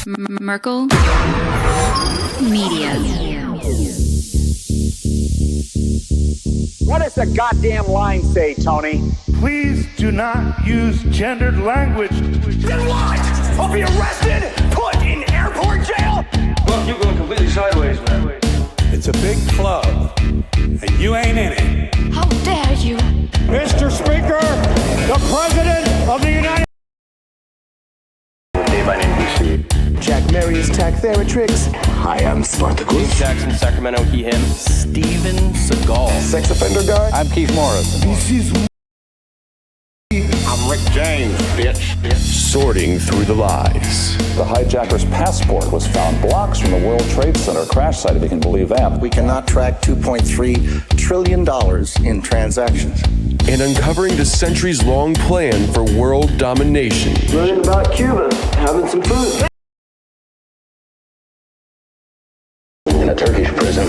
Merkel Media. What does the goddamn line say, Tony? Please do not use gendered language. Then what? I'll be arrested, put in airport jail? Look, you're going completely sideways, man. It's a big club, and you ain't in it. How dare you? Mr. Speaker, the President of the United Dave on NBC. Jack Marius Tack Theratrix. Hi, I'm Spartacus. Jackson, Sacramento, he, him. Steven Seagal. Sex offender guy. I'm Keith Morris. This is I'm Rick James, bitch. Sorting through the lies. The hijacker's passport was found blocks from the World Trade Center crash site, if you can believe that. We cannot track $2.3 trillion in transactions. And uncovering the centuries-long plan for world domination. Learning about Cuba, having some food. In a Turkish prison.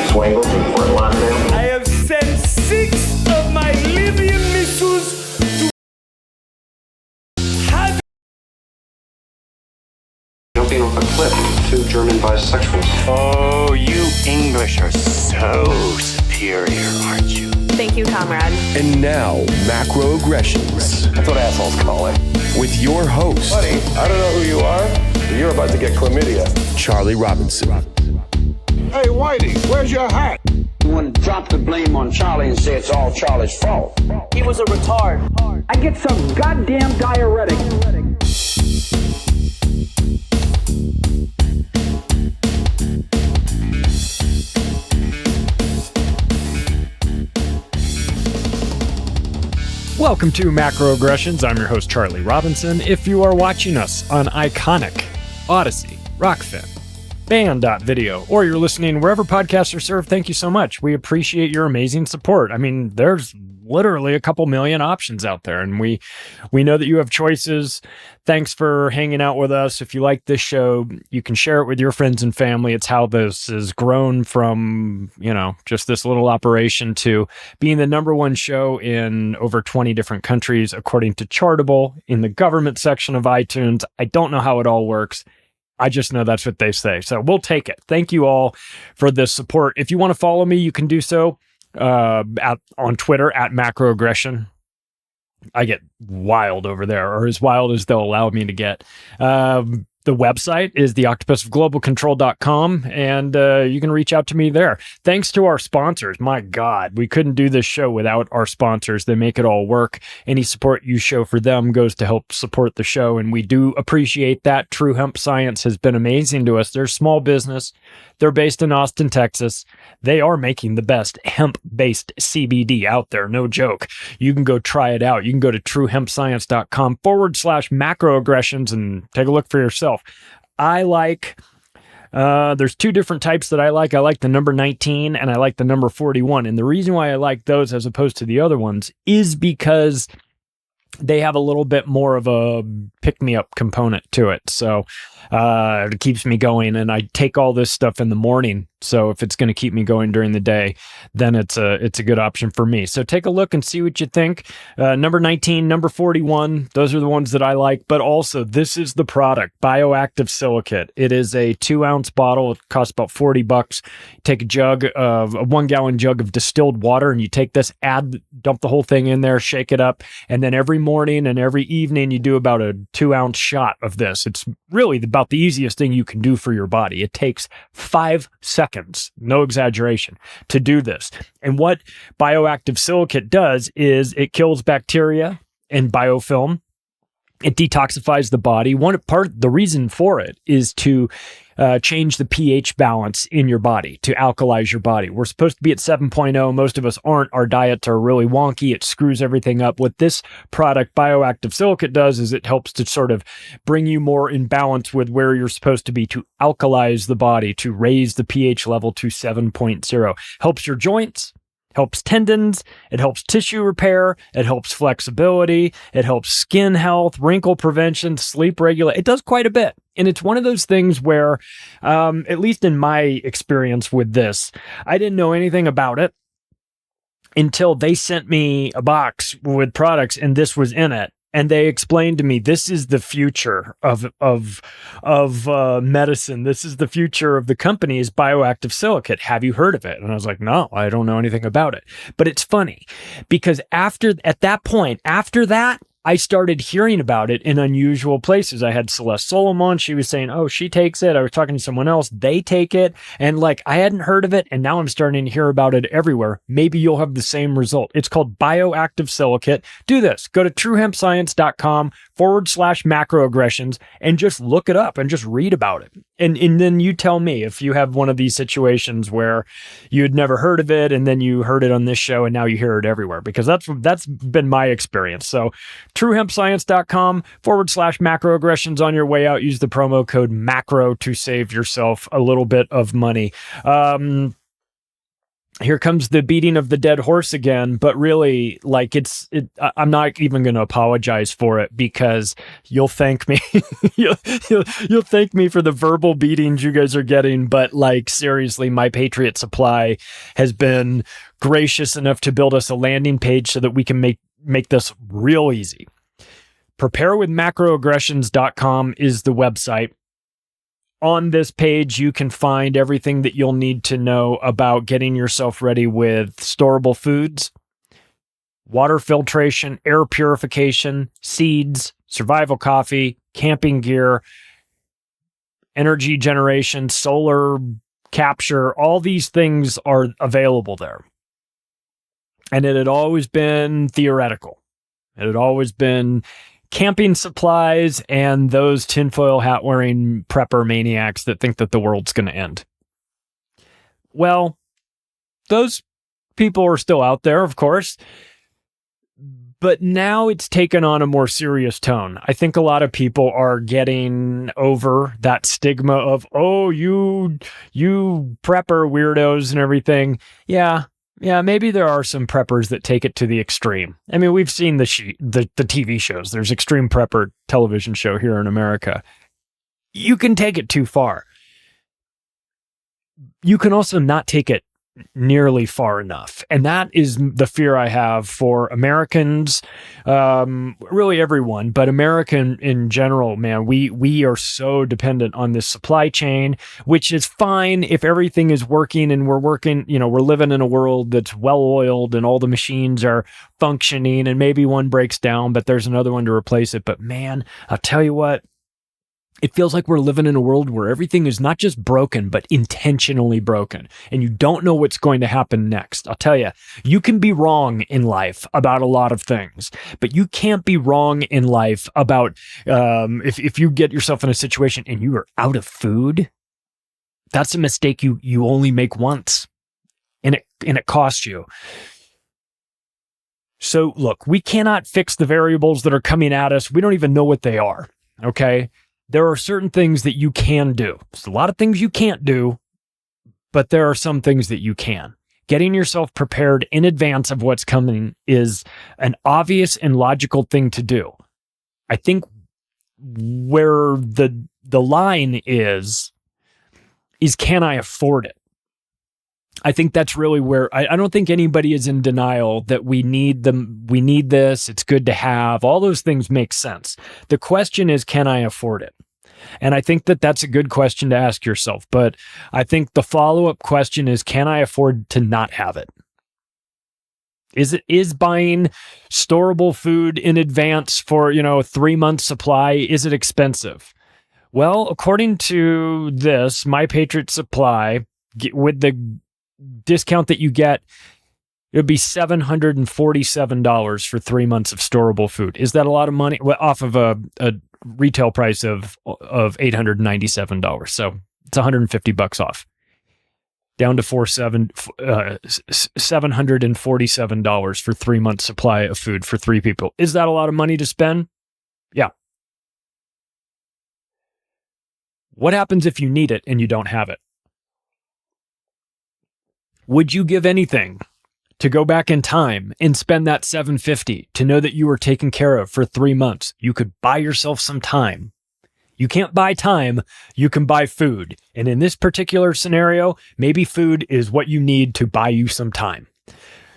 Swangles in Fort Lauderdale. I have sent 6 of my Libyan missiles to Jumping off a cliff, 2 German bisexuals. Oh, you English are so superior, aren't you? Thank you, comrade. And now, macroaggressions. That's what assholes call it. With your host, Buddy, I don't know who you are, but you're about to get chlamydia. Charlie Robinson. Hey, Whitey, where's your hat? You want to drop the blame on Charlie and say it's all Charlie's fault. He was a retard. I get some goddamn diuretic. Welcome to Macroaggressions. I'm your host, Charlie Robinson. If you are watching us on Iconic, Odyssey, Rockfin, Band.video, or you're listening wherever podcasts are served, thank you so much. We appreciate your amazing support. I mean, there's literally a couple million options out there, and we know that you have choices. Thanks for hanging out with us. If you like this show, you can share it with your friends and family. It's how this has grown from, just this little operation to being the number one show in over 20 different countries, according to Chartable, in the government section of iTunes. I don't know how it all works. I just know that's what they say. So we'll take it. Thank you all for this support. If you want to follow me, you can do so on Twitter at macroaggression. I get wild over there, or as wild as they'll allow me to get. The website is theoctopusofglobalcontrol.com, and you can reach out to me there. Thanks to our sponsors. My God, we couldn't do this show without our sponsors. They make it all work. Any support you show for them goes to help support the show, and we do appreciate that. True Hemp Science has been amazing to us. They're a small business. They're based in Austin, Texas. They are making the best hemp-based CBD out there. No joke. You can go try it out. You can go to truehempscience.com/macroaggressions and take a look for yourself. I like, there's 2 different types that I like. I like the number 19 and I like the number 41. And the reason why I like those as opposed to the other ones is because they have a little bit more of a pick-me-up component to it. So it keeps me going, and I take all this stuff in the morning. So if it's going to keep me going during the day, then it's a good option for me. So take a look and see what you think. Number 19, number 41, those are the ones that I like. But also, this is the product, Bioactive Silicate. It is a 2-ounce bottle. It costs about $40. Take a 1-gallon jug of distilled water, and you take this, dump the whole thing in there, shake it up, and then every morning and every evening you do about a 2-ounce shot of this. It's really about the easiest thing you can do for your body. It takes 5 seconds, no exaggeration, to do this. And what Bioactive Silicate does is it kills bacteria and biofilm. It detoxifies the body. The reason for it is to change the pH balance in your body, to alkalize your body. We're supposed to be at 7.0. Most of us aren't. Our diets are really wonky. It screws everything up. What this product, Bioactive Silicate, does is it helps to sort of bring you more in balance with where you're supposed to be, to alkalize the body, to raise the pH level to 7.0. Helps your joints. Helps tendons, it helps tissue repair, it helps flexibility, it helps skin health, wrinkle prevention, sleep regulation. It does quite a bit. And it's one of those things where, at least in my experience with this, I didn't know anything about it until they sent me a box with products and this was in it. And they explained to me, this is the future of medicine. This is the future of the company is bioactive silicate. Have you heard of it? And I was like, no, I don't know anything about it. But it's funny because after that, I started hearing about it in unusual places. I had Celeste Solomon. She was saying, oh, she takes it. I was talking to someone else. They take it. And like, I hadn't heard of it. And now I'm starting to hear about it everywhere. Maybe you'll have the same result. It's called bioactive silicate. Do this. Go to truehempscience.com/macroaggressions and just look it up and just read about it. And then you tell me if you have one of these situations where you had never heard of it and then you heard it on this show and now you hear it everywhere, because that's been my experience. So truehempscience.com/macroaggressions on your way out. Use the promo code MACRO to save yourself a little bit of money. Here comes the beating of the dead horse again, but really, like, I'm not even going to apologize for it because you'll thank me. you'll thank me for the verbal beatings you guys are getting. But like, seriously, my Patriot Supply has been gracious enough to build us a landing page so that we can make this real easy. Preparewithmacroaggressions.com is the website. On this page, you can find everything that you'll need to know about getting yourself ready with storable foods, water filtration, air purification, seeds, survival coffee, camping gear, energy generation, solar capture. All these things are available there. And it had always been theoretical. It had always been camping supplies and those tinfoil hat wearing prepper maniacs that think that the world's going to end. Well, those people are still out there, of course, but now it's taken on a more serious tone. I think a lot of people are getting over that stigma of, oh, you prepper weirdos and everything. Yeah, maybe there are some preppers that take it to the extreme. I mean, we've seen the TV shows. There's Extreme Prepper television show here in America. You can take it too far. You can also not take it nearly far enough. And that is the fear I have for Americans, really everyone, but American in general, man. We are so dependent on this supply chain, which is fine if everything is working and we're living in a world that's well-oiled and all the machines are functioning and maybe one breaks down, but there's another one to replace it. But man, I'll tell you what, it feels like we're living in a world where everything is not just broken, but intentionally broken. And you don't know what's going to happen next. I'll tell you, you can be wrong in life about a lot of things, but you can't be wrong in life about if you get yourself in a situation and you are out of food. That's a mistake you only make once, and it costs you. So look, we cannot fix the variables that are coming at us. We don't even know what they are. Okay. There are certain things that you can do. There's a lot of things you can't do, but there are some things that you can. Getting yourself prepared in advance of what's coming is an obvious and logical thing to do. I think where the line is can I afford it? I think that's really where I don't think anybody is in denial that we need them. We need this. It's good to have. All those things make sense. The question is, can I afford it? And I think that that's a good question to ask yourself. But I think the follow-up question is, can I afford to not have it? Is buying storable food in advance for, 3 months supply, is it expensive? Well, according to this, My Patriot Supply, with the discount that you get, it would be $747 for 3 months of storable food. Is that a lot of money? Well, off of a retail price of $897. So it's $150 off. Down to $747 for 3 months supply of food for 3 people. Is that a lot of money to spend? Yeah. What happens if you need it and you don't have it? Would you give anything to go back in time and spend that $750 to know that you were taken care of for 3 months? You could buy yourself some time. You can't buy time, you can buy food. And in this particular scenario, maybe food is what you need to buy you some time.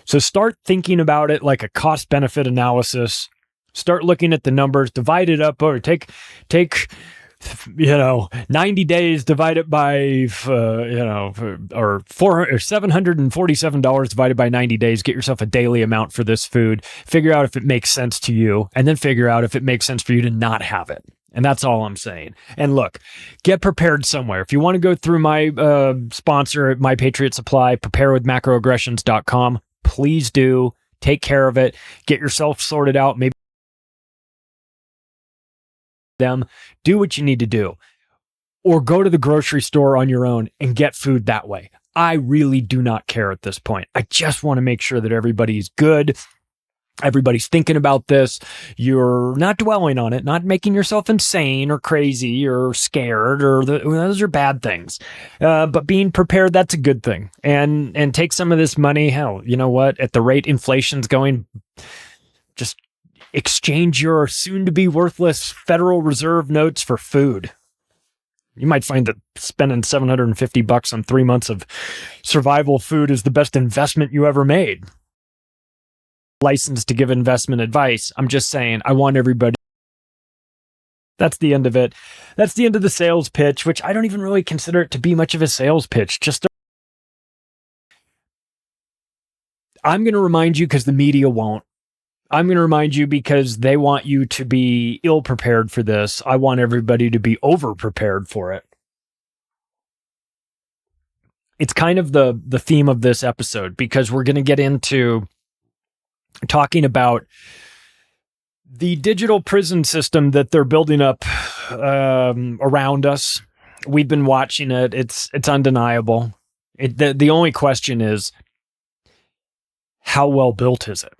So start thinking about it like a cost-benefit analysis. Start looking at the numbers, divide it up, or take 90 days, divide it by, or $747 divided by 90 days, get yourself a daily amount for this food, figure out if it makes sense to you, and then figure out if it makes sense for you to not have it. And that's all I'm saying. And look, get prepared somewhere. If you want to go through my sponsor, My Patriot Supply, preparewithmacroaggressions.com, please do. Take care of it. Get yourself sorted out. Maybe them, do what you need to do, or go to the grocery store on your own and get food that way. I really do not care at this point. I just want to make sure that everybody's good. Everybody's thinking about this. You're not dwelling on it, not making yourself insane or crazy or scared, or those are bad things. But being prepared, that's a good thing. And take some of this money. Hell, you know what? At the rate inflation's going, just exchange your soon-to-be worthless Federal Reserve notes for food. You might find that spending $750 on 3 months of survival food is the best investment you ever made. Licensed to give investment advice. I'm just saying, I want everybody. That's the end of it. That's the end of the sales pitch, which I don't even really consider it to be much of a sales pitch. I'm going to remind you because the media won't. I'm going to remind you because they want you to be ill-prepared for this. I want everybody to be over-prepared for it. It's kind of the theme of this episode, because we're going to get into talking about the digital prison system that they're building up around us. We've been watching it. It's undeniable. The only question is, how well built is it?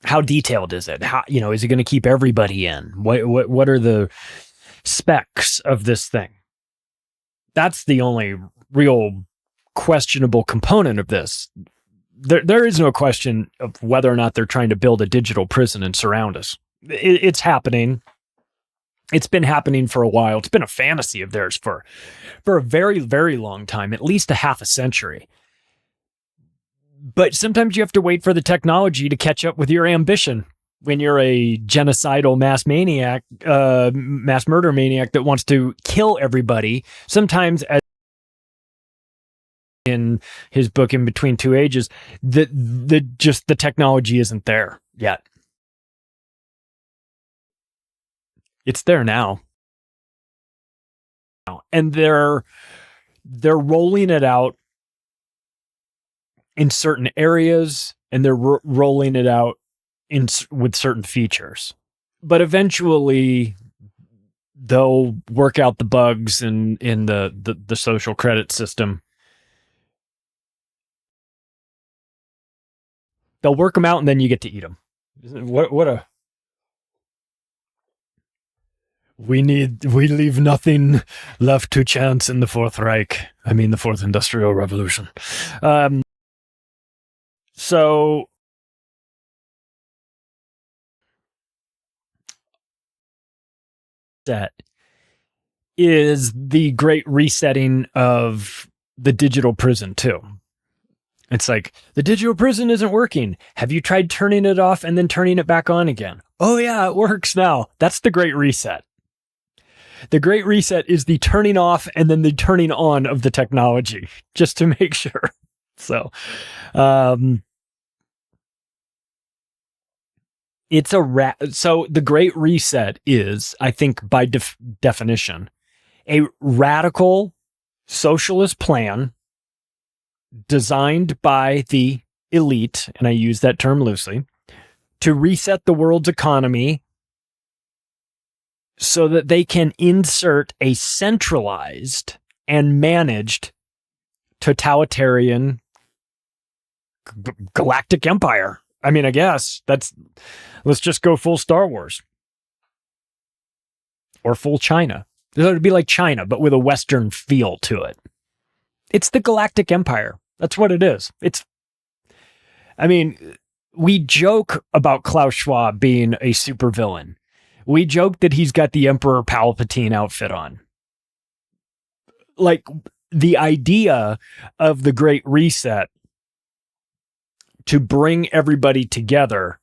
How detailed is it? How, is it going to keep everybody in? What are the specs of this thing? That's the only real questionable component of this. There is no question of whether or not they're trying to build a digital prison and surround us. It's happening. It's been happening for a while. It's been a fantasy of theirs for a very, very long time, at least a half a century. But sometimes you have to wait for the technology to catch up with your ambition when you're a genocidal mass murder maniac that wants to kill everybody. Sometimes, as in his book In Between Two Ages, the technology isn't there yet. It's there now. And they're rolling it out in certain areas, and they're rolling it out with certain features. But eventually, they'll work out the bugs in the social credit system. They'll work them out, and then you get to eat them. We leave nothing left to chance in the Fourth Reich. I mean, the Fourth Industrial Revolution. So that is the great resetting of the digital prison too. It's like, the digital prison isn't working. Have you tried turning it off and then turning it back on again? Oh yeah, it works now. That's the great reset. The great reset is the turning off and then the turning on of the technology, just to make sure. So, so the great reset is, I think by definition, a radical socialist plan designed by the elite, and I use that term loosely, to reset the world's economy so that they can insert a centralized and managed totalitarian galactic empire. I mean, I guess let's just go full Star Wars or full China. It would be like China, but with a Western feel to it. It's the galactic empire. That's what it is. We joke about Klaus Schwab being a supervillain. We joke that he's got the Emperor Palpatine outfit on. Like, the idea of the Great Reset to bring everybody together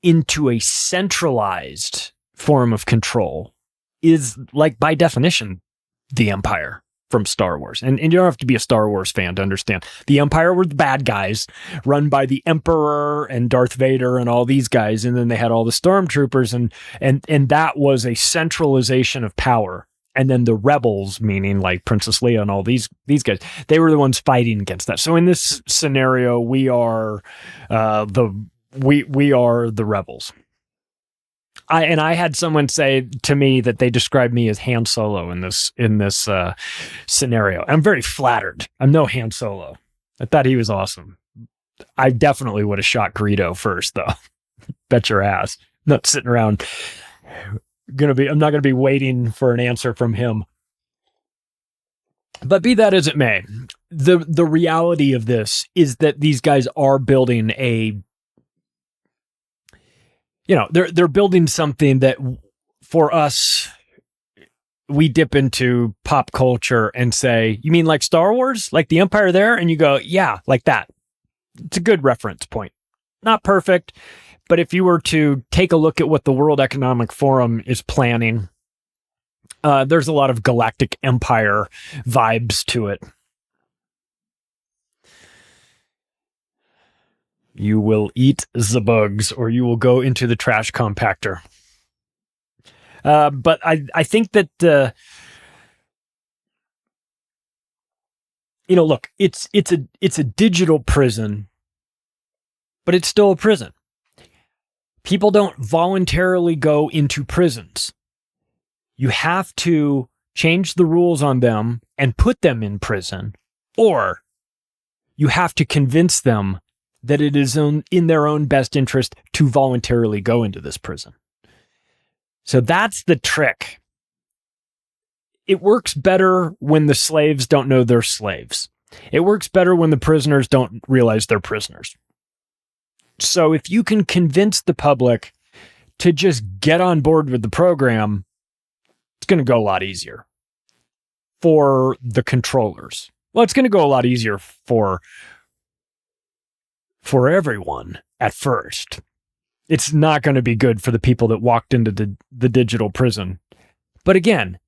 into a centralized form of control is, like, by definition, the Empire from Star Wars. And you don't have to be a Star Wars fan to understand. The Empire were the bad guys, run by the Emperor and Darth Vader and all these guys, and then they had all the stormtroopers, and that was a centralization of power. And then the rebels, meaning like Princess Leia and all these guys, they were the ones fighting against that. So in this scenario, we are we are the rebels. I had someone say to me that they described me as Han Solo in this scenario. I'm very flattered. I'm no Han Solo. I thought he was awesome. I definitely would have shot Greedo first, though. Bet your ass. Not sitting around. I'm not gonna be waiting for an answer from him. But be that as it may, the reality of this is that these guys are building they're building something that, for us, we dip into pop culture and say, you mean like Star Wars? Like the Empire there? And you go, yeah, like that. It's a good reference point. Not perfect, but if you were to take a look at what the World Economic Forum is planning, there's a lot of galactic empire vibes to it. You will eat the bugs, or you will go into the trash compactor. But I think that, look, it's a digital prison, but it's still a prison. People don't voluntarily go into prisons. You have to change the rules on them and put them in prison, or you have to convince them that it is in their own best interest to voluntarily go into this prison. So that's the trick. It works better when the slaves don't know they're slaves. It works better when the prisoners don't realize they're prisoners. So if you can convince the public to just get on board with the program, it's going to go a lot easier for the controllers. Well, it's going to go a lot easier for everyone at first. It's not going to be good for the people that walked into the digital prison. But again,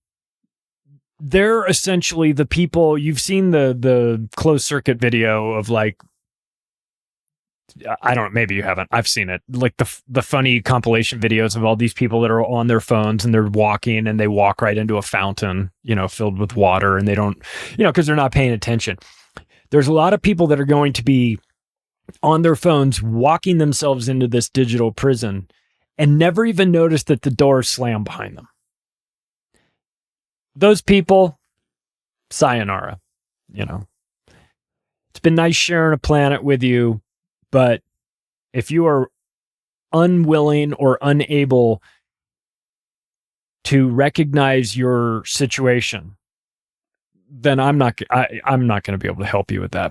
they're essentially the people. You've seen the closed circuit video of, like, I don't know, maybe you haven't. I've seen it. Like the funny compilation videos of all these people that are on their phones and they're walking and they walk right into a fountain, filled with water, and they don't, because they're not paying attention. There's a lot of people that are going to be on their phones walking themselves into this digital prison and never even notice that the door slammed behind them. Those people, sayonara. It's been nice sharing a planet with you, but if you are unwilling or unable to recognize your situation, then I'm not going to be able to help you with that.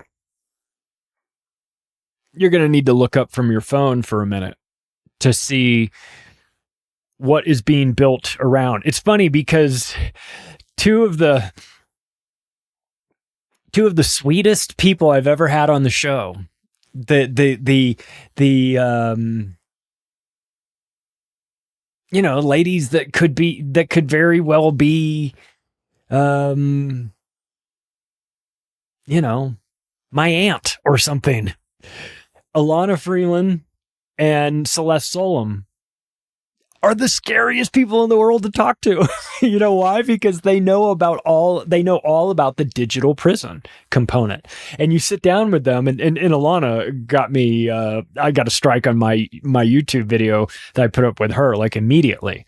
You're going to need to look up from your phone for a minute to see what is being built around. It's funny because two of the sweetest people I've ever had on the show, ladies that could very well be, my aunt or something. Alana Freeland and Celeste Solum are the scariest people in the world to talk to. You know why? Because they know all about the digital prison component. And you sit down with them, and Alana got me, I got a strike on my YouTube video that I put up with her, like, immediately.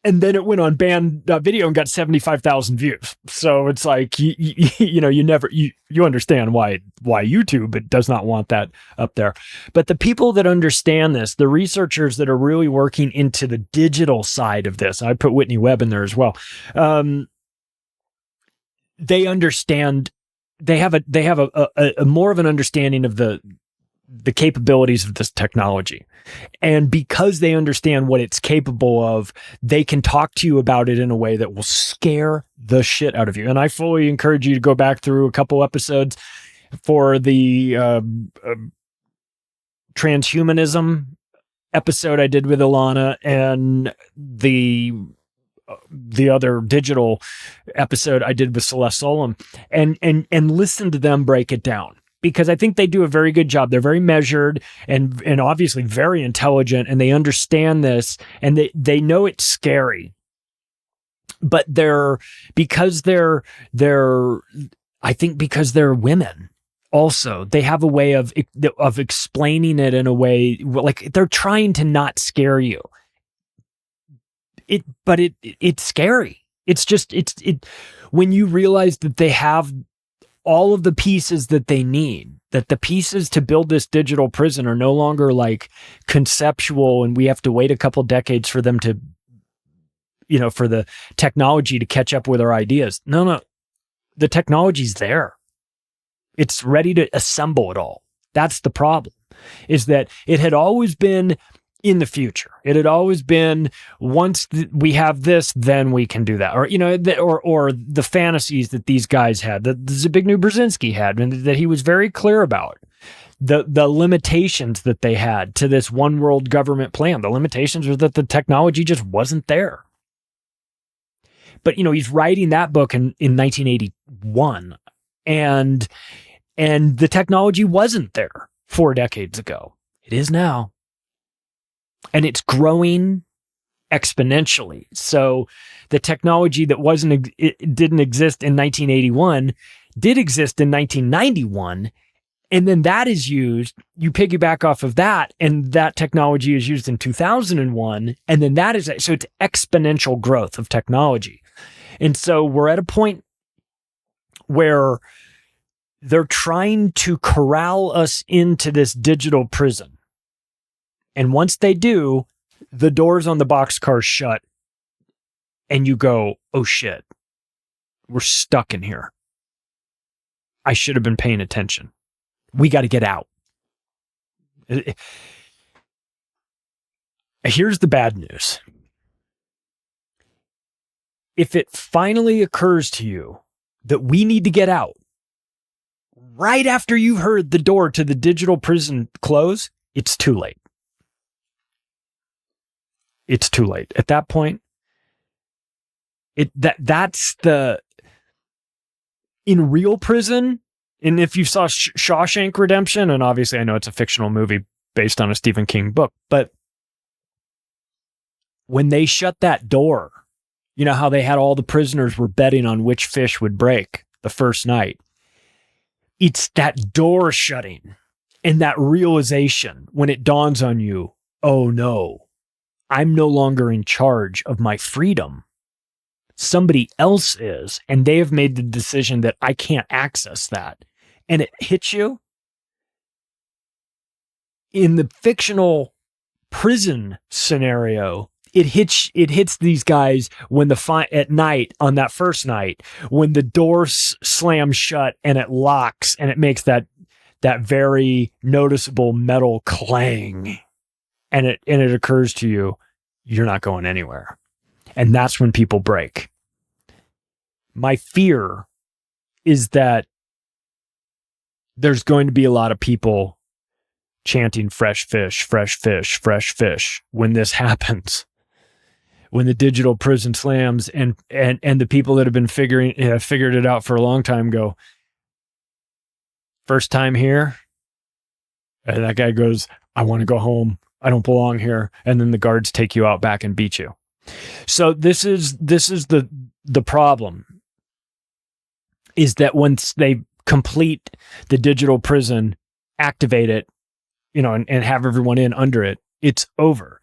And then it went on banned video and got 75,000 views. So it's like, you understand why YouTube does not want that up there. But the people that understand this, the researchers that are really working into the digital side of this, I put Whitney Webb in there as well. They understand, they have a more of an understanding of the capabilities of this technology. And because they understand what it's capable of, they can talk to you about it in a way that will scare the shit out of you. And I fully encourage you to go back through a couple episodes for the transhumanism episode I did with Ilana and the other digital episode I did with Celeste Solom, and listen to them break it down, because I think they do a very good job. They're very measured and obviously very intelligent, and they understand this, and they know it's scary. But because they're women also, they have a way of explaining it in a way like they're trying to not scare you. But it's scary. It's just when you realize that they have all of the pieces that they need, that the pieces to build this digital prison are no longer like conceptual and we have to wait a couple decades for them to, for the technology to catch up with our ideas. No. The technology's there. It's ready to assemble it all. That's the problem, is that it had always been in the future. It had always been once we have this, then we can do that. Or, or the fantasies that these guys had, that Zbigniew Brzezinski had, and that he was very clear about. The limitations that they had to this one world government plan. The limitations were that the technology just wasn't there. But, he's writing that book in 1981, and the technology wasn't there 4 decades ago. It is now. And it's growing exponentially. So the technology that didn't exist in 1981 did exist in 1991. And then that is used, you piggyback off of that, and that technology is used in 2001. And then so it's exponential growth of technology. And so we're at a point where they're trying to corral us into this digital prison. And once they do, the doors on the boxcars shut and you go, oh shit, we're stuck in here. I should have been paying attention. We got to get out. Here's the bad news. If it finally occurs to you that we need to get out right after you've heard the door to the digital prison close, it's too late. It's too late. At that point, that's in real prison. And if you saw Shawshank Redemption, and obviously I know it's a fictional movie based on a Stephen King book, but when they shut that door, you know how they had all the prisoners were betting on which fish would break the first night. It's that door shutting and that realization when it dawns on you, oh no, I'm no longer in charge of my freedom. Somebody else is, and they have made the decision that I can't access that. And it hits you. In the fictional prison scenario, it hits these guys when at night, on that first night, when the door slams shut and it locks and it makes that very noticeable metal clang. And it occurs to you, you're not going anywhere. And that's when people break. My fear is that there's going to be a lot of people chanting fresh fish, fresh fish, fresh fish when this happens. When the digital prison slams and the people that have been figured it out for a long time go, first time here. And that guy goes, I want to go home. I don't belong here. And then the guards take you out back and beat you. So this is the problem, is that once they complete the digital prison, activate it, and have everyone in under it, it's over.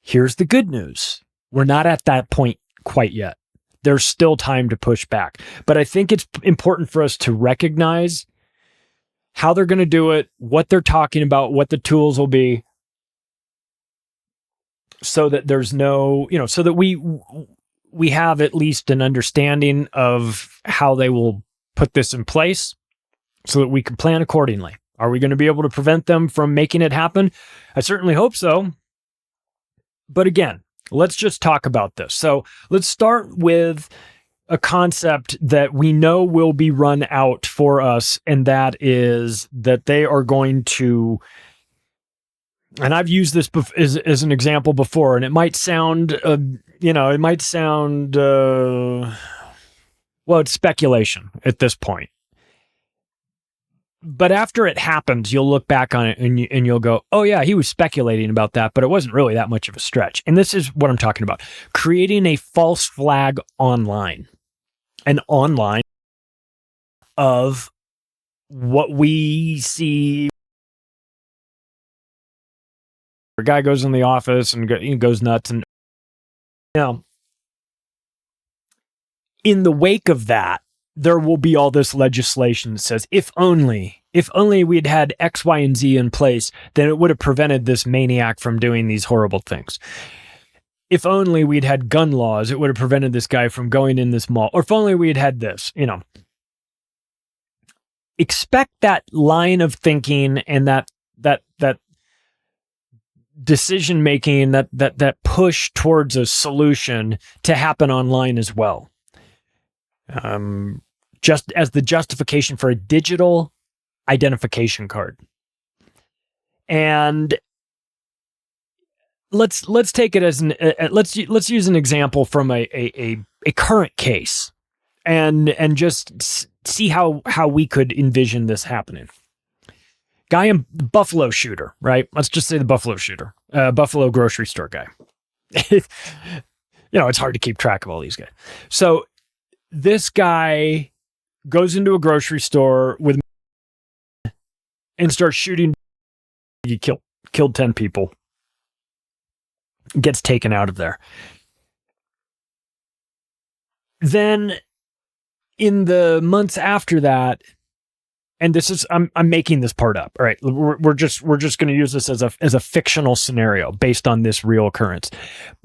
Here's the good news. We're not at that point quite yet. There's still time to push back. But I think it's important for us to recognize how they're going to do it, what they're talking about, what the tools will be, so that there's no, so that we have at least an understanding of how they will put this in place so that we can plan accordingly. Are we going to be able to prevent them from making it happen? I certainly hope so. But again, let's just talk about this. So let's start with a concept that we know will be run out for us, and that is that they are going to and I've used this as an example before, and it might sound, well, it's speculation at this point. But after it happens, you'll look back on it and you'll go, oh yeah, he was speculating about that, but it wasn't really that much of a stretch. And this is what I'm talking about. Creating a false flag online. An online of what we see. A guy goes in the office and he goes nuts. And in the wake of that, there will be all this legislation that says, if only we'd had X, Y, and Z in place, then it would have prevented this maniac from doing these horrible things. If only we'd had gun laws, it would have prevented this guy from going in this mall. Or if only we'd had this, Expect that line of thinking and that decision making, that push towards a solution to happen online as well. Just as the justification for a digital identification card. And let's take it as let's use an example from a current case and just see how we could envision this happening. Guy in Buffalo shooter, right? Let's just say the Buffalo shooter, Buffalo grocery store guy. It's hard to keep track of all these guys. So this guy goes into a grocery store and starts shooting. He killed 10 people. Gets taken out of there. Then in the months after that, and this is I'm making this part up. All right, we're just going to use this as a fictional scenario based on this real occurrence.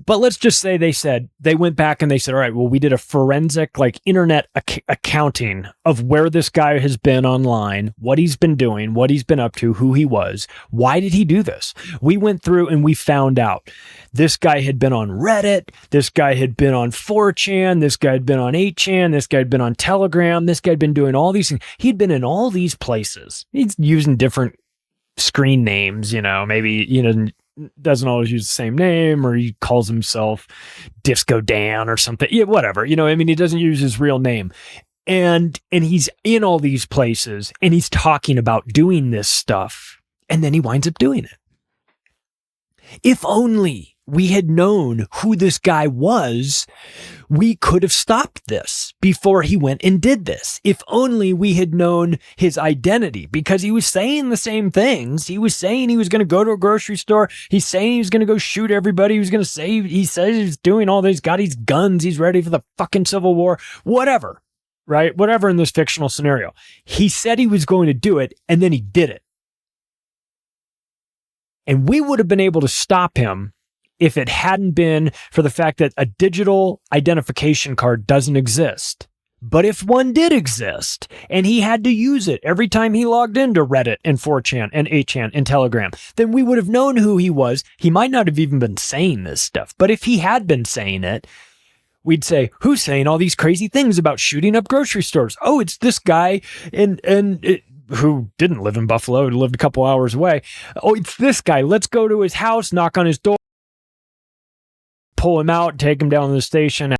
But let's just say they went back and they said, all right, well, we did a forensic internet accounting of where this guy has been online, what he's been doing, what he's been up to, who he was, why did he do this? We went through and we found out this guy had been on Reddit, this guy had been on 4chan, this guy had been on 8chan, this guy had been on Telegram, this guy had been doing all these things. He'd been in all these places. He's using different screen names, maybe, doesn't always use the same name, or he calls himself Disco Dan or something. Yeah, whatever. He doesn't use his real name. And he's in all these places and he's talking about doing this stuff. And then he winds up doing it. If only we had known who this guy was, we could have stopped this before he went and did this. If only we had known his identity, because he was saying the same things. He was saying he was going to go to a grocery store. He's saying he was going to go shoot everybody. He was going to say, he says he's doing all this. He's got his guns. He's ready for the fucking Civil War, whatever, right? Whatever in this fictional scenario. He said he was going to do it, and then he did it. And we would have been able to stop him if it hadn't been for the fact that a digital identification card doesn't exist. But if one did exist, and he had to use it every time he logged into Reddit and 4chan and 8chan and Telegram, then we would have known who he was. He might not have even been saying this stuff. But if he had been saying it, we'd say, who's saying all these crazy things about shooting up grocery stores? Oh, it's this guy who didn't live in Buffalo, who lived a couple hours away. Oh, it's this guy. Let's go to his house, knock on his door, pull him out, take him down to the station.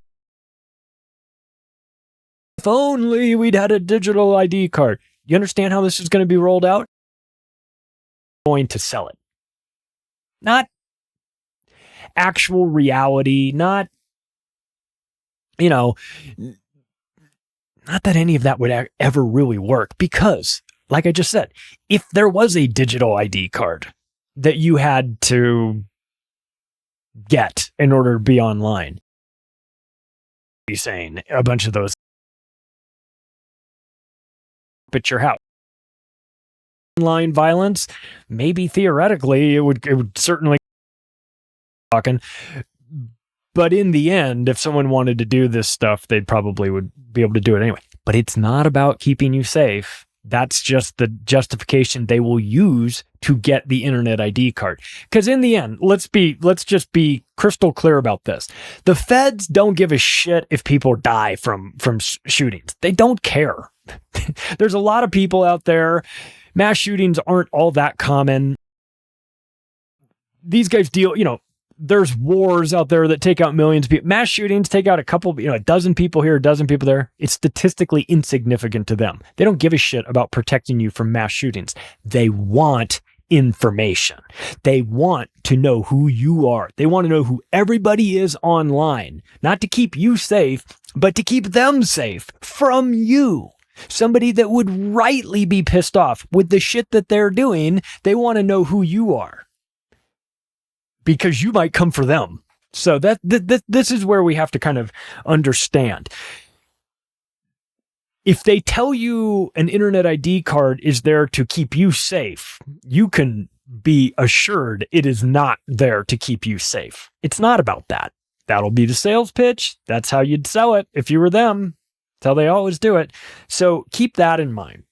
If only we'd had a digital ID card. You understand how this is going to be rolled out? Going to sell it. Not actual reality, not that any of that would ever really work, because, like I just said, if there was a digital ID card that you had to get in order to be online, be saying a bunch of those at your house. Online violence, maybe theoretically it would certainly talking, but in the end, if someone wanted to do this stuff, they'd probably would be able to do it anyway. But it's not about keeping you safe. That's just the justification they will use to get the internet ID card. Because in the end, let's just be crystal clear about this. The feds don't give a shit if people die from shootings. They don't care. There's a lot of people out there. Mass shootings aren't all that common. these guys deal, there's wars out there that take out millions of people. Mass shootings take out a dozen people here, a dozen people there. It's statistically insignificant to them. They don't give a shit about protecting you from mass shootings. They want information. They want to know who you are. They want to know who everybody is online, not to keep you safe, but to keep them safe from you. Somebody that would rightly be pissed off with the shit that they're doing. They want to know who you are, because you might come for them. So this is where we have to kind of understand. If they tell you an internet ID card is there to keep you safe, you can be assured it is not there to keep you safe. It's not about that. That'll be the sales pitch. That's how you'd sell it if you were them. That's how they always do it. So keep that in mind.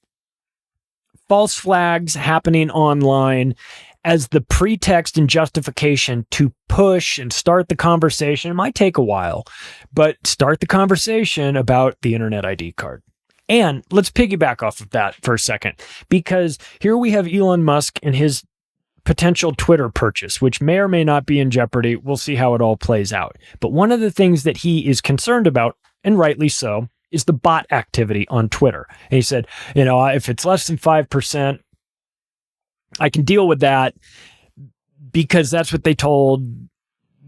False flags happening online as the pretext and justification to push and start the conversation. It might take a while, but start the conversation about the internet ID card. And let's piggyback off of that for a second, because here we have Elon Musk and his potential Twitter purchase, which may or may not be in jeopardy. We'll see how it all plays out. But one of the things that he is concerned about, and rightly so, is the bot activity on Twitter. And he said, if it's less than 5%, I can deal with that, because that's what they told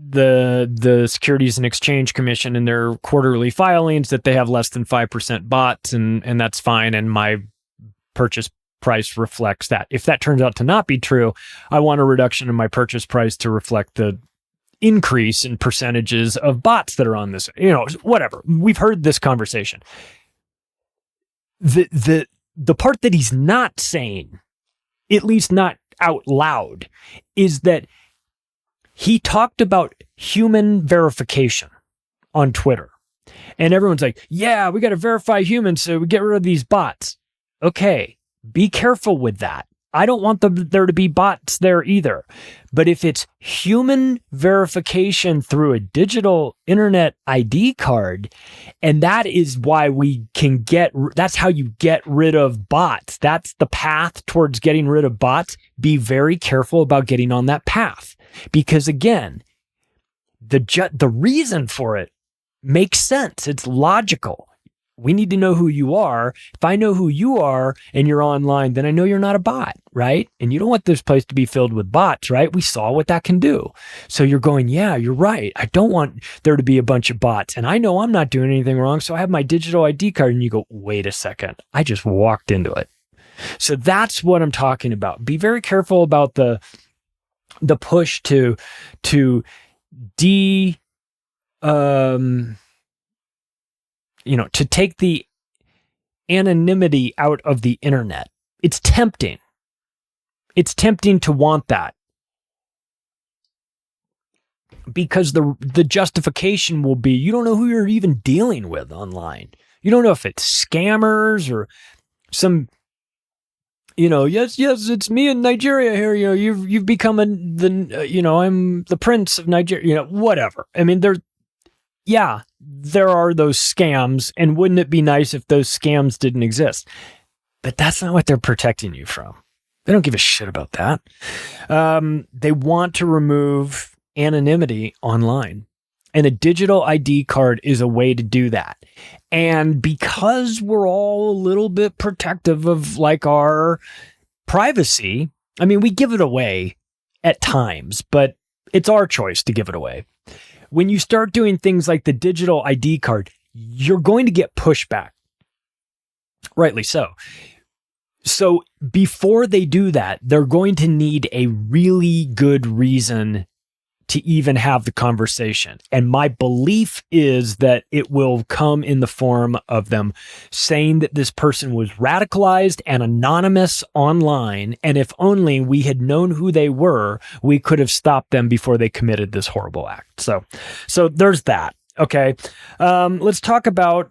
the Securities and Exchange Commission in their quarterly filings, that they have less than 5% bots, and that's fine. And my purchase price reflects that. If that turns out to not be true, I want a reduction in my purchase price to reflect the increase in percentages of bots that are on this, whatever. We've heard this conversation. The part that he's not saying, at least not out loud, is that he talked about human verification on Twitter. And everyone's like, yeah, we got to verify humans so we get rid of these bots. Okay, be careful with that. I don't want there to be bots there either. But if it's human verification through a digital internet ID card, and that is why that's how you get rid of bots. That's the path towards getting rid of bots. Be very careful about getting on that path. Because again, the reason for it makes sense. It's logical. We need to know who you are. If I know who you are and you're online, then I know you're not a bot, right? And you don't want this place to be filled with bots, right? We saw what that can do. So you're going, yeah, you're right. I don't want there to be a bunch of bots. And I know I'm not doing anything wrong, so I have my digital ID card. And you go, wait a second. I just walked into it. So that's what I'm talking about. Be very careful about the push to take the anonymity out of the internet. It's tempting. It's tempting to want that, because the justification will be, you don't know who you're even dealing with online. You don't know if it's scammers or some, yes, it's me in Nigeria here. You've become I'm the prince of Nigeria, whatever. I mean, there are those scams, and wouldn't it be nice if those scams didn't exist? But that's not what they're protecting you from. They don't give a shit about that. They want to remove anonymity online, and a digital ID card is a way to do that. And because we're all a little bit protective of our privacy, I mean, we give it away at times, but it's our choice to give it away. When you start doing things like the digital ID card, you're going to get pushback. Rightly so. So before they do that, they're going to need a really good reason to even have the conversation. And my belief is that it will come in the form of them saying that this person was radicalized and anonymous online, and if only we had known who they were, we could have stopped them before they committed this horrible act. So there's that. Okay. Let's talk about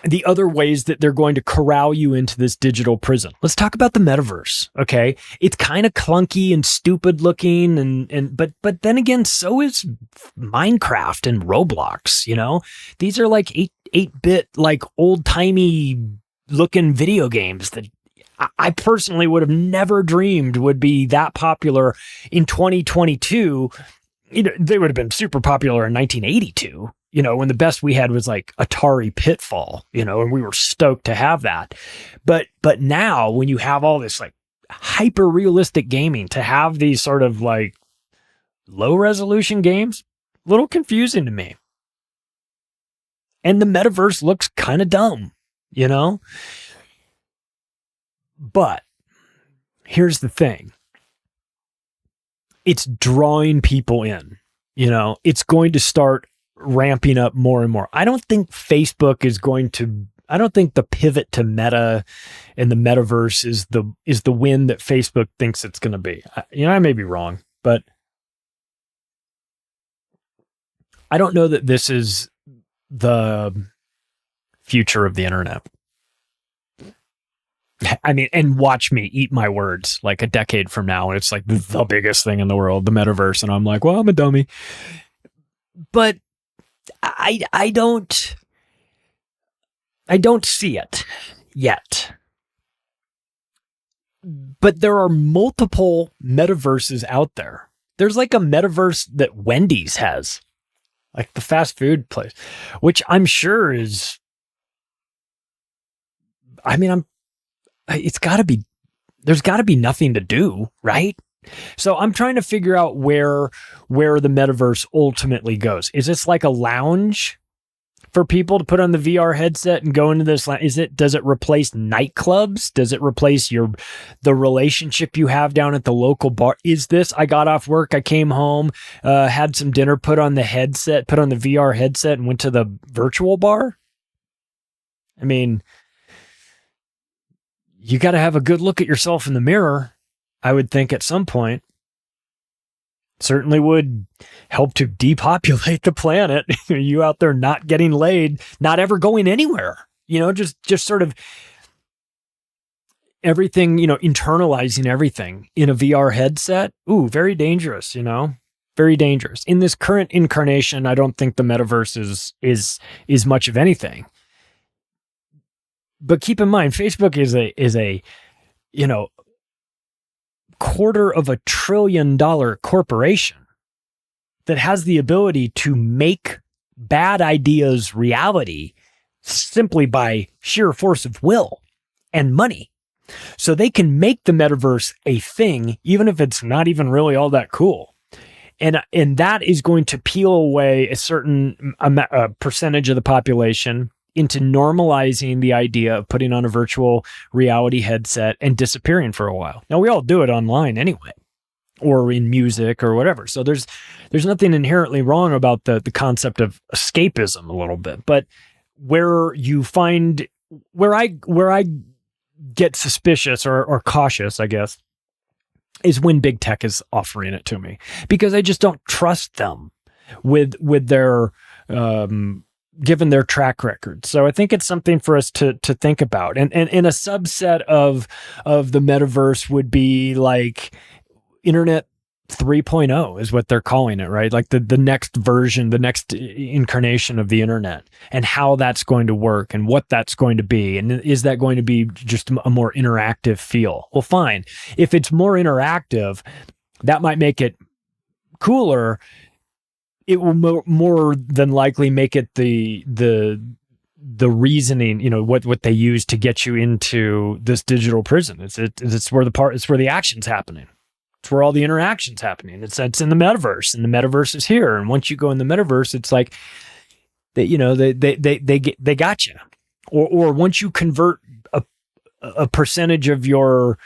the other ways that they're going to corral you into this digital prison. Let's talk about the metaverse. Okay. It's kind of clunky and stupid looking, but then again, so is Minecraft and Roblox, these are like 8-bit, like old timey looking video games that I personally would have never dreamed would be that popular in 2022. They would have been super popular in 1982, when the best we had was like Atari Pitfall, and we were stoked to have that. But now when you have all this like hyper realistic gaming, to have these sort of like low resolution games, a little confusing to me. And the metaverse looks kind of dumb, But here's the thing. It's drawing people in, it's going to start ramping up more and more. I don't think Facebook is going to, I don't think the pivot to Meta and the metaverse is the win that Facebook thinks it's going to be. I may be wrong, but I don't know that this is the future of the internet. I mean, and watch me eat my words like a decade from now, and it's like the biggest thing in the world, the metaverse, and I'm like, well, I'm a dummy. But I don't see it yet. But there are multiple metaverses out there. There's like a metaverse that Wendy's has, like the fast food place, which I'm sure is, it's got to be, there's got to be nothing to do, right? So I'm trying to figure out where the metaverse ultimately goes. Is this like a lounge for people to put on the VR headset and go into this? Does it replace nightclubs? Does it replace the relationship you have down at the local bar? Is this, I got off work, I came home, had some dinner, put on the VR headset and went to the virtual bar? I mean, you got to have a good look at yourself in the mirror, I would think, at some point. Certainly would help to depopulate the planet. You out there not getting laid, not ever going anywhere, just sort of everything, internalizing everything in a VR headset. Ooh, very dangerous, very dangerous. In this current incarnation, I don't think the metaverse is much of anything. But keep in mind, Facebook is a $250 billion corporation that has the ability to make bad ideas reality simply by sheer force of will and money. So they can make the metaverse a thing, even if it's not even really all that cool. And that is going to peel away a certain percentage of the population into normalizing the idea of putting on a virtual reality headset and disappearing for a while. Now, we all do it online anyway, or in music or whatever. So there's nothing inherently wrong about the concept of escapism a little bit. But where I get suspicious or cautious, I guess, is when big tech is offering it to me, because I just don't trust them with their given their track record. So I think it's something for us to think about. And a subset of the metaverse would be like Internet 3.0 is what they're calling it, right? Like the next version, the next incarnation of the internet, and how that's going to work and what that's going to be. And is that going to be just a more interactive feel? Well, fine. If it's more interactive, that might make it cooler. It will more than likely make it the reasoning, what they use to get you into this digital prison. It's where the action's happening. It's where all the interaction's happening. It's in the metaverse, and the metaverse is here. And once you go in the metaverse, it's like they got you. Or once you convert a percentage of your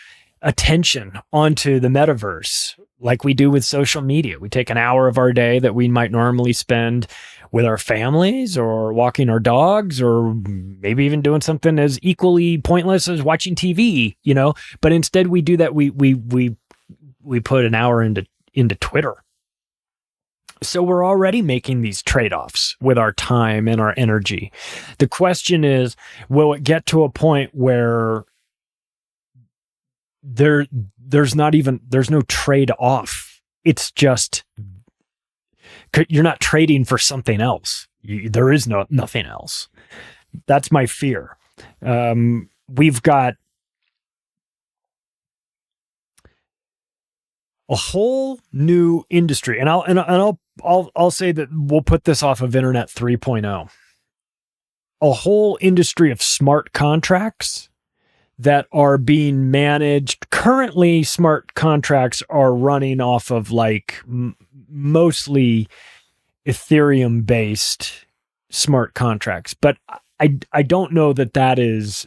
attention onto the metaverse, like we do with social media. We take an hour of our day that we might normally spend with our families or walking our dogs, or maybe even doing something as equally pointless as watching TV, but instead we do that. We put an hour into Twitter. So we're already making these trade-offs with our time and our energy. The question is, will it get to a point where there's no trade-off? It's just, you're not trading for something else. There is nothing else. That's my fear. We've got a whole new industry. And I'll say that we'll put this off of Internet 3.0. A whole industry of smart contracts that are being managed. Currently, smart contracts are running off of like mostly Ethereum based smart contracts, but I don't know that is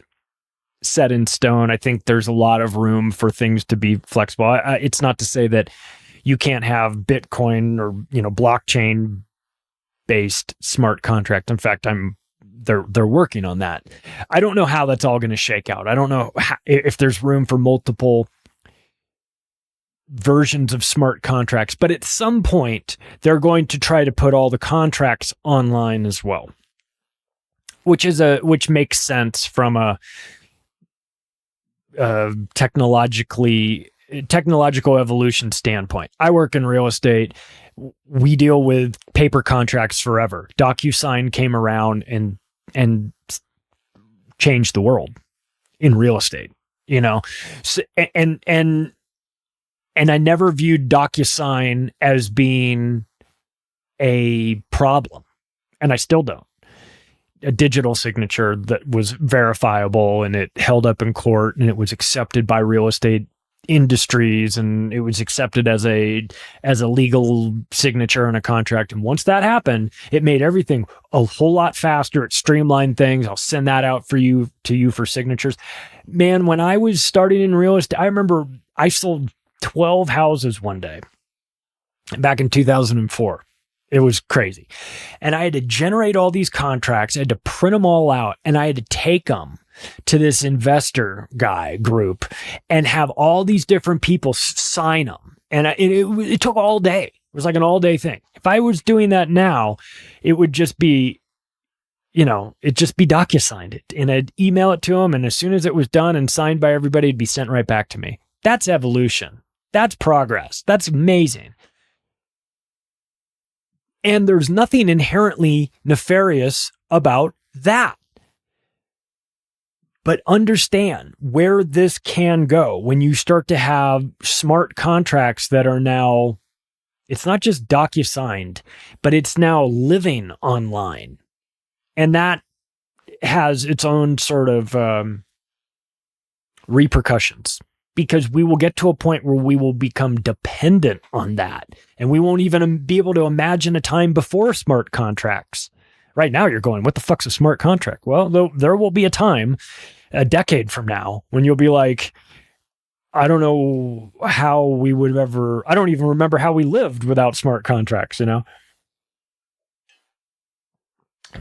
set in stone. I think there's a lot of room for things to be flexible. It's not to say that you can't have Bitcoin or blockchain based smart contract. In fact, they're working on that. I don't know how that's all going to shake out. I don't know if there's room for multiple versions of smart contracts, but at some point they're going to try to put all the contracts online as well, which makes sense from a technological evolution standpoint. I work in real estate. We deal with paper contracts forever. DocuSign came around and changed the world in real estate, So, and I never viewed DocuSign as being a problem, and I still don't. A digital signature that was verifiable and it held up in court and it was accepted by real estate industries and it was accepted as a legal signature on a contract. And once that happened, it made everything a whole lot faster. It streamlined things. I'll send that out to you for signatures. Man, when I was starting in real estate, I remember I sold 12 houses one day back in 2004. It was crazy. And I had to generate all these contracts. I had to print them all out and I had to take them to this investor guy group and have all these different people sign them. And it took all day. It was like an all day thing. If I was doing that now, it would just be, it'd just be DocuSigned. And I'd email it to them. And as soon as it was done and signed by everybody, it'd be sent right back to me. That's evolution. That's progress. That's amazing. And there's nothing inherently nefarious about that. But understand where this can go when you start to have smart contracts that are now, it's not just DocuSigned, but it's now living online. And that has its own sort of repercussions, because we will get to a point where we will become dependent on that. And we won't even be able to imagine a time before smart contracts. Right now you're going, what the fuck's a smart contract? Well, there will be a time, a decade from now, when you'll be like, I don't know how we would ever, I don't even remember how we lived without smart contracts,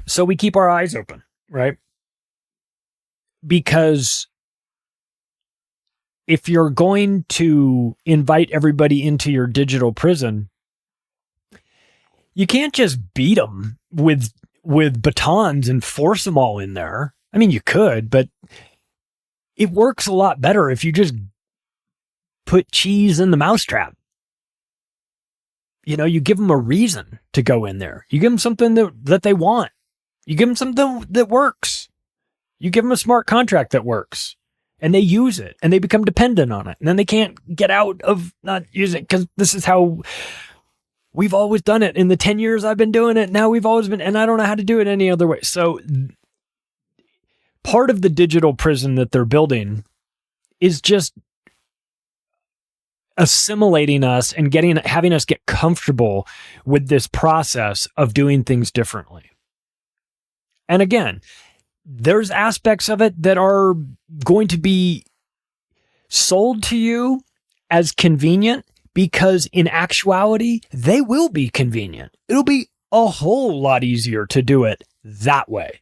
So we keep our eyes open, right? Because if you're going to invite everybody into your digital prison, you can't just beat them with batons and force them all in there. I mean, you could, but it works a lot better if you just put cheese in the mousetrap. You give them a reason to go in there. You give them something that they want. You give them something that works. You give them a smart contract that works. And they use it and they become dependent on it. And then they can't get out of not using it, because this is how we've always done it. In the 10 years I've been doing it, now we've always been, and I don't know how to do it any other way. So part of the digital prison that they're building is just assimilating us and having us get comfortable with this process of doing things differently. And again, there's aspects of it that are going to be sold to you as convenient, because in actuality, they will be convenient. It'll be a whole lot easier to do it that way.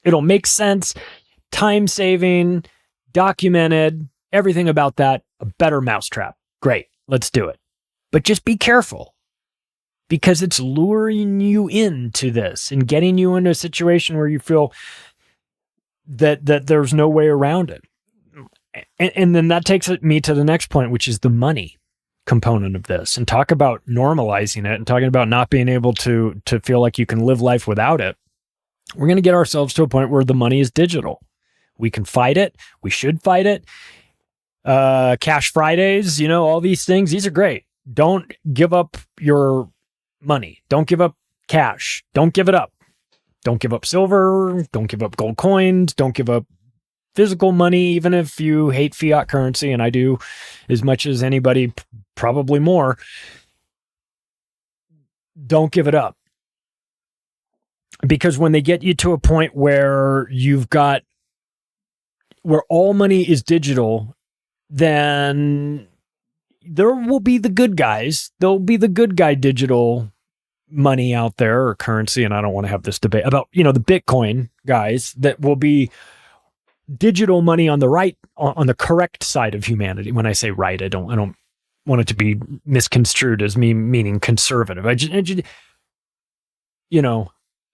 It'll make sense, time saving, documented, everything about that, a better mousetrap. Great, let's do it. But just be careful, because it's luring you into this and getting you into a situation where you feel that there's no way around it. And then that takes me to the next point, which is the money component of this, and talk about normalizing it and talking about not being able to feel like you can live life without it. We're going to get ourselves to a point where the money is digital. We can fight it. We should fight it. Cash Fridays, all these things. These are great. Don't give up your money. Don't give up cash. Don't give it up. Don't give up silver. Don't give up gold coins. Don't give up physical money, even if you hate fiat currency, and I do as much as anybody, probably more. Don't give it up. Because when they get you to a point where where all money is digital, then there will be the good guys. There'll be the good guy digital money out there, or currency, and I don't want to have this debate about, the Bitcoin guys that will be digital money on the right, on the correct side of humanity. When I say right, I don't want it to be misconstrued as me meaning conservative. I just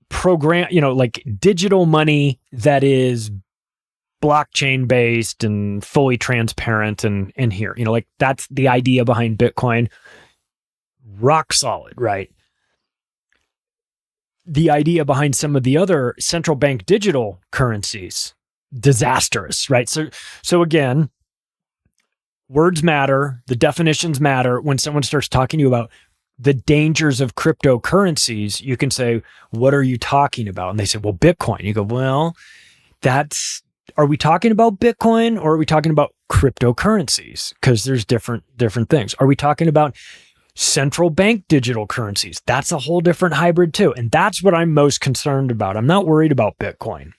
program, like digital money that is blockchain based and fully transparent and here, like that's the idea behind Bitcoin. Rock solid, right? The idea behind some of the other central bank digital currencies, disastrous, right? So again, words matter, the definitions matter. When someone starts talking to you about the dangers of cryptocurrencies, you can say, what are you talking about? And they say, well, Bitcoin. You go, well, are we talking about Bitcoin or are we talking about cryptocurrencies? Because there's different things. Are we talking about central bank digital currencies? That's a whole different hybrid too. And that's what I'm most concerned about. I'm not worried about Bitcoin.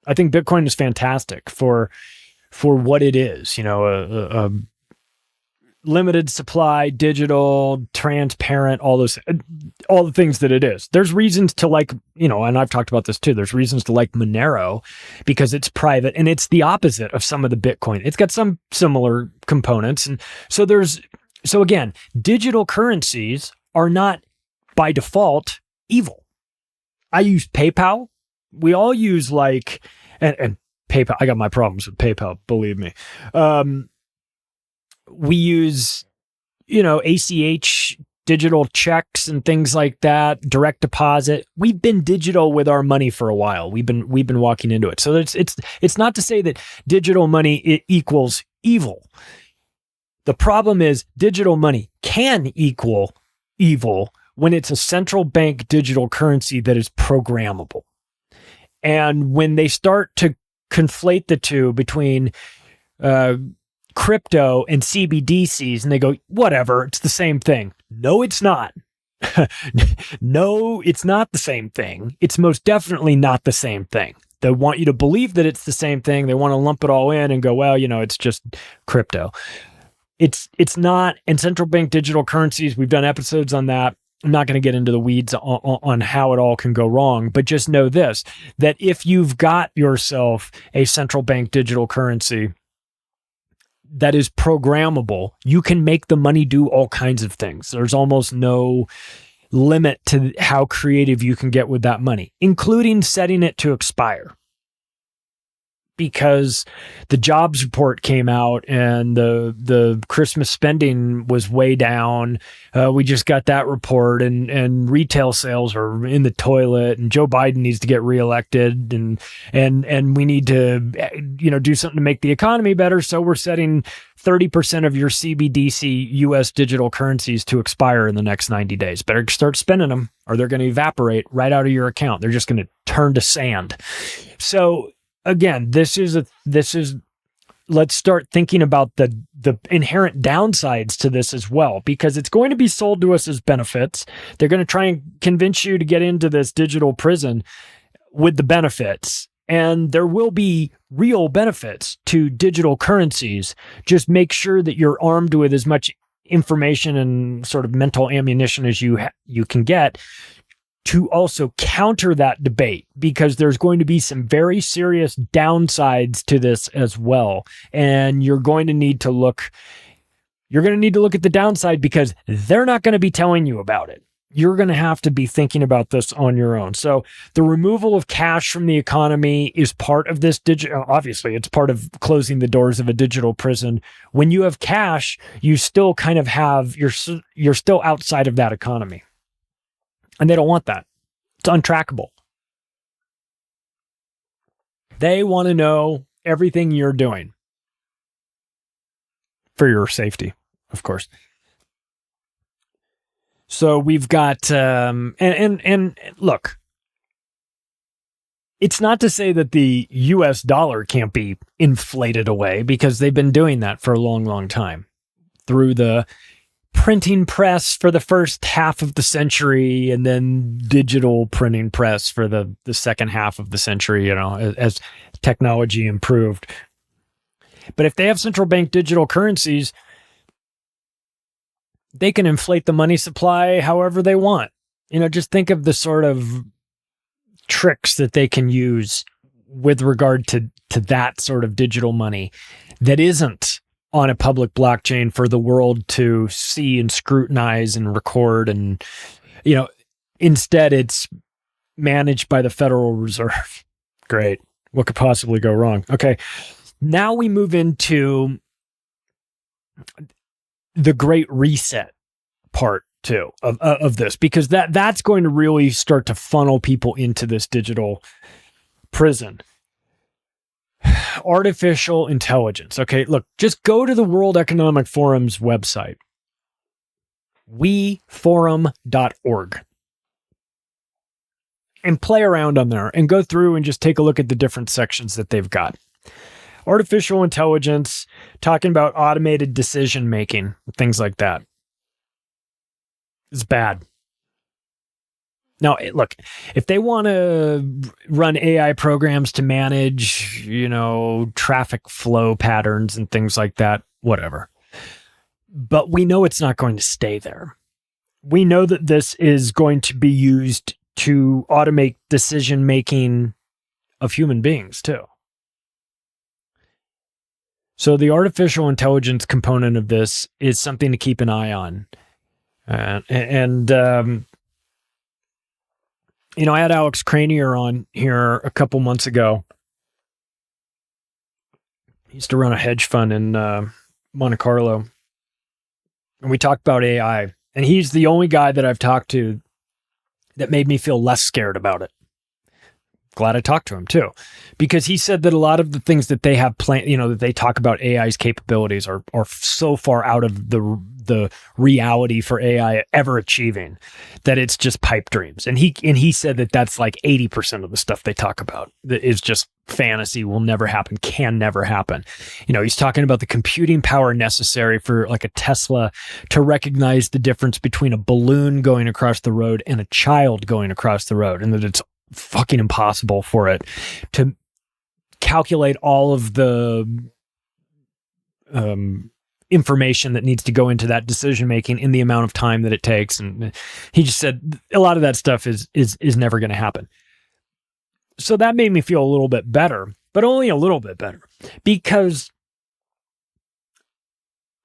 I think Bitcoin is fantastic for what it is, a limited supply, digital, transparent, all the things that it is. There's reasons to like, and I've talked about this too. There's reasons to like Monero because it's private and it's the opposite of some of the Bitcoin. It's got some similar components. And so again, digital currencies are not by default evil. I use PayPal. We all use and PayPal. I got my problems with PayPal, believe me. We use, ACH digital checks and things like that, direct deposit. We've been digital with our money for a while. We've been walking into it. So it's not to say that digital money equals evil. The problem is digital money can equal evil when it's a central bank digital currency that is programmable. And when they start to conflate the two between crypto and CBDCs, and they go, whatever, it's the same thing. No, it's not. No, it's not the same thing. It's most definitely not the same thing. They want you to believe that it's the same thing. They want to lump it all in and go, well, it's just crypto. It's not. And central bank digital currencies, we've done episodes on that. I'm not going to get into the weeds on how it all can go wrong, but just know this, that if you've got yourself a central bank digital currency that is programmable, you can make the money do all kinds of things. There's almost no limit to how creative you can get with that money, including setting it to expire. Because the jobs report came out and the Christmas spending was way down. We just got that report and retail sales are in the toilet and Joe Biden needs to get reelected and we need to do something to make the economy better. So we're setting 30% of your CBDC US digital currencies to expire in the next 90 days. Better start spending them or they're going to evaporate right out of your account. They're just going to turn to sand. So again, let's start thinking about the inherent downsides to this as well, because it's going to be sold to us as benefits. They're going to try and convince you to get into this digital prison with the benefits. And there will be real benefits to digital currencies. Just make sure that you're armed with as much information and sort of mental ammunition as you can get to also counter that debate, because there's going to be some very serious downsides to this as well. And you're going to need to look at the downside because they're not going to be telling you about it. You're going to have to be thinking about this on your own. So the removal of cash from the economy is part of this obviously it's part of closing the doors of a digital prison. When you have cash, you still kind of you're still outside of that economy. And they don't want that. It's untrackable. They want to know everything you're doing. for your safety, of course. So we've got, and look, it's not to say that the US dollar can't be inflated away, because they've been doing that for a long, long time through the printing press for the first half of the century, and then digital printing press for the second half of the century, as technology improved. But if they have central bank digital currencies, they can inflate the money supply however they want. Just think of the sort of tricks that they can use with regard to that sort of digital money that isn't on a public blockchain for the world to see and scrutinize and record. And, instead it's managed by the Federal Reserve. Great. What could possibly go wrong? Okay. Now we move into the Great Reset part too of this, because that's going to really start to funnel people into this digital prison. Artificial intelligence. Okay, look, just go to the World Economic Forum's website, weforum.org, and play around on there and go through and just take a look at the different sections that they've got. Artificial intelligence, talking about automated decision making, things like that. It's bad. Now, look, if they want to run AI programs to manage, traffic flow patterns and things like that, whatever. But we know it's not going to stay there. We know that this is going to be used to automate decision making of human beings too. So the artificial intelligence component of this is something to keep an eye on. I had Alex Cranier on here a couple months ago. He used to run a hedge fund in Monte Carlo. And we talked about AI. And he's the only guy that I've talked to that made me feel less scared about it. Glad I talked to him too, because he said that a lot of the things that they have planned, that they talk about AI's capabilities are so far out of the reality for AI ever achieving that it's just pipe dreams. And he said that that's like 80% of the stuff they talk about that is just fantasy, will never happen, can never happen. He's talking about the computing power necessary for like a Tesla to recognize the difference between a balloon going across the road and a child going across the road, and that it's fucking impossible for it to calculate all of the information that needs to go into that decision making in the amount of time that it takes. And he just said a lot of that stuff is never going to happen. So that made me feel a little bit better, but only a little bit better, because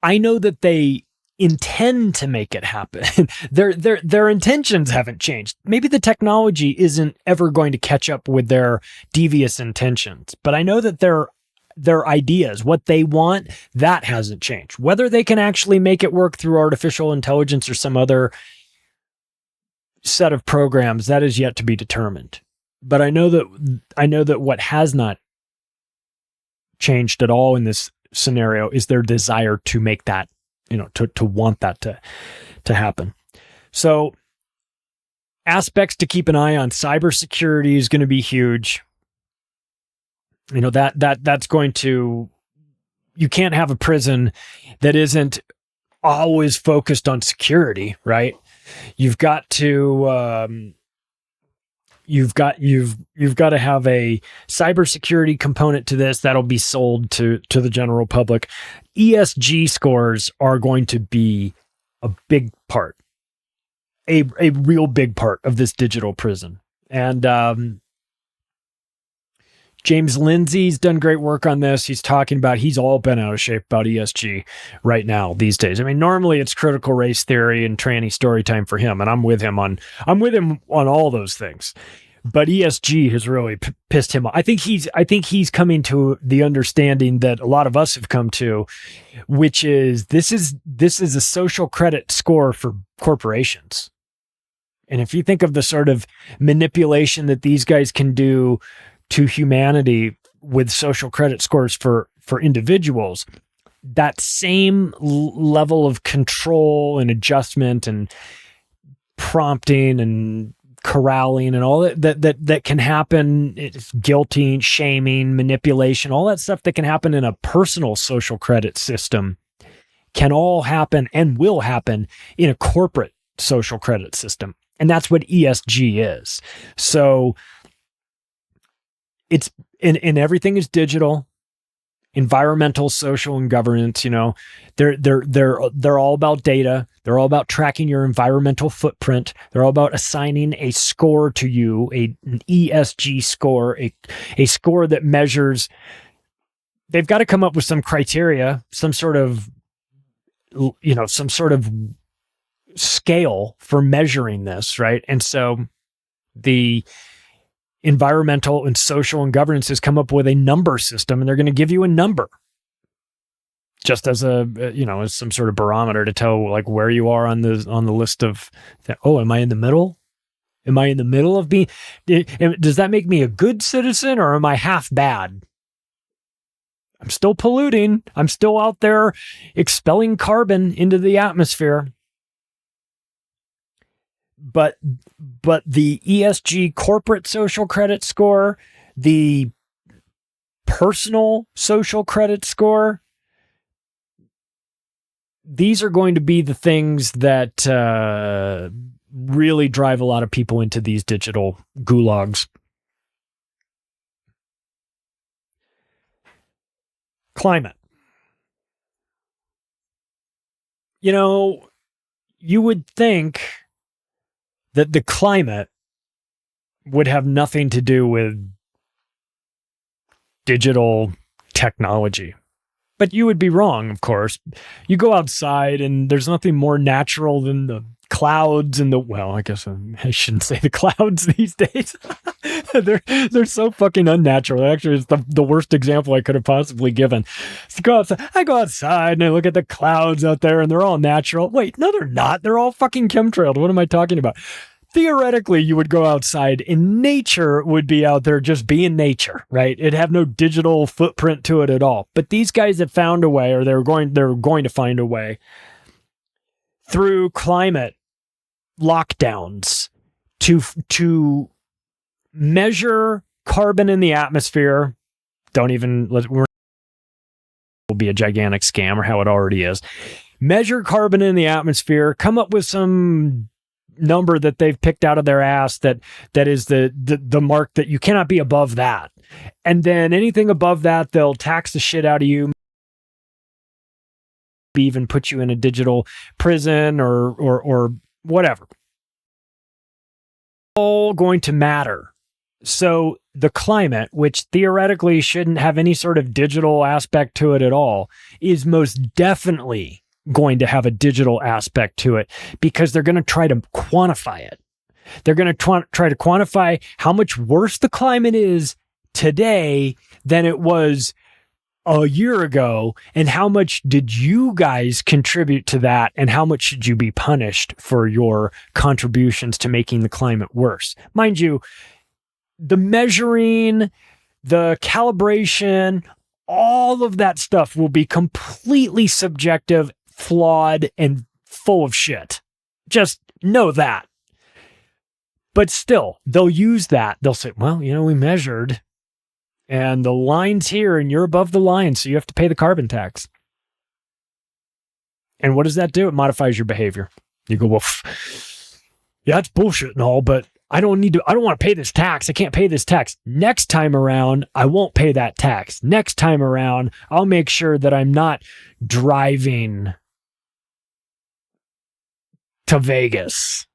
I know that they intend to make it happen. Their intentions haven't changed. Maybe the technology isn't ever going to catch up with their devious intentions, but I know that their ideas, what they want, that hasn't changed. Whether they can actually make it work through artificial intelligence or some other set of programs, that is yet to be determined. But I know that what has not changed at all in this scenario is their desire to make that, to want that to happen. So aspects to keep an eye on. Cybersecurity is going to be huge. That's going to, you can't have a prison that isn't always focused on security, right? You've got to, you've got to have a cybersecurity component to this that'll be sold to the general public. ESG scores are going to be a big part, a real big part of this digital prison. And James Lindsay's done great work on this. He's talking about, he's all been out of shape about ESG right now these days. I mean, normally it's critical race theory and tranny story time for him, and I'm with him on all those things. But ESG has really pissed him off. I think he's coming to the understanding that a lot of us have come to, which is this is a social credit score for corporations. And if you think of the sort of manipulation that these guys can do to humanity with social credit scores for individuals, that same level of control and adjustment and prompting and corralling and all that can happen, it's guilting, shaming, manipulation, all that stuff that can happen in a personal social credit system can all happen and will happen in a corporate social credit system. And that's what ESG is. So it's in everything is digital. Environmental, social, and governance, they're all about data. They're all about tracking your environmental footprint. They're all about assigning a score to you, an ESG score, a score that measures. They've got to come up with some criteria, some sort of scale for measuring this, right? And so the environmental and social and governance has come up with a number system, and they're going to give you a number just as as some sort of barometer to tell like where you are on the list of, am I in the middle? Am I in the middle of being, does that make me a good citizen or am I half bad? I'm still polluting. I'm still out there expelling carbon into the atmosphere. But the ESG corporate social credit score, the personal social credit score, these are going to be the things that really drive a lot of people into these digital gulags. Climate. You would think that the climate would have nothing to do with digital technology. But you would be wrong, of course. You go outside and there's nothing more natural than the clouds and I guess I shouldn't say the clouds these days. They're so fucking unnatural. Actually, it's the worst example I could have possibly given. So I go outside and I look at the clouds out there and they're all natural. Wait, no, they're not. They're all fucking chemtrailed. What am I talking about? Theoretically, you would go outside and nature would be out there just being nature, right? It'd have no digital footprint to it at all. But these guys have found a way, or they're going to find a way through climate lockdowns to measure carbon in the atmosphere. Will be a gigantic scam, or how it already is. Measure carbon in the atmosphere, come up with some number that they've picked out of their ass that is the mark that you cannot be above that. And then anything above that, they'll tax the shit out of you, even put you in a digital prison or whatever. All going to matter. So the climate, which theoretically shouldn't have any sort of digital aspect to it at all, is most definitely going to have a digital aspect to it, because they're going to try to quantify it. They're going to try to quantify how much worse the climate is today than it was a year ago, and how much did you guys contribute to that, and how much should you be punished for your contributions to making the climate worse. Mind you, the measuring, the calibration, all of that stuff will be completely subjective, flawed, and full of shit. Just know that. But still, they'll use that. They'll say, well, we measured and the line's here and you're above the line, so you have to pay the carbon tax. And what does that do? It modifies your behavior. You go, well, yeah, it's bullshit and all, but I don't want to pay this tax. I can't pay this tax. Next time around, I won't pay that tax. Next time around, I'll make sure that I'm not driving to Vegas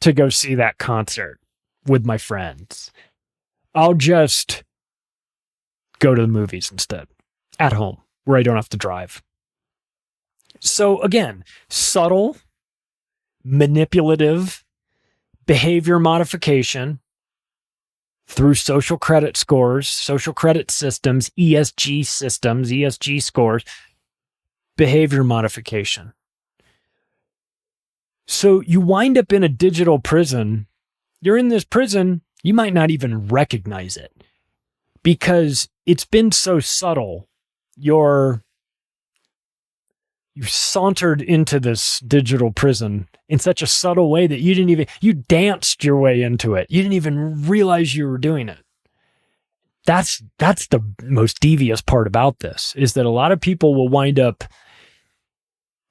to go see that concert with my friends. I'll just go to the movies instead, at home, where I don't have to drive. So again, subtle, manipulative behavior modification through social credit scores, social credit systems, ESG scores, behavior modification. So you wind up in a digital prison. You're in this prison, you might not even recognize it because it's been so subtle. Your You sauntered into this digital prison in such a subtle way that you danced your way into it. You didn't even realize you were doing it. That's the most devious part about this, is that a lot of people will wind up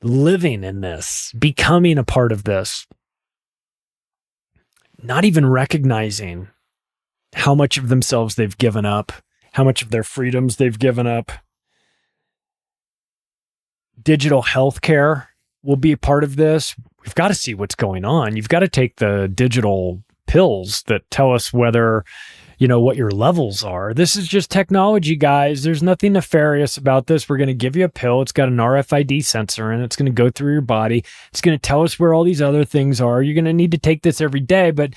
living in this, becoming a part of this, not even recognizing how much of themselves they've given up, how much of their freedoms they've given up. Digital healthcare will be a part of this. We've got to see what's going on. You've got to take the digital pills that tell us whether, what your levels are. This is just technology, guys. There's nothing nefarious about this. We're going to give you a pill. It's got an RFID sensor and it's going to go through your body. It's going to tell us where all these other things are. You're going to need to take this every day, but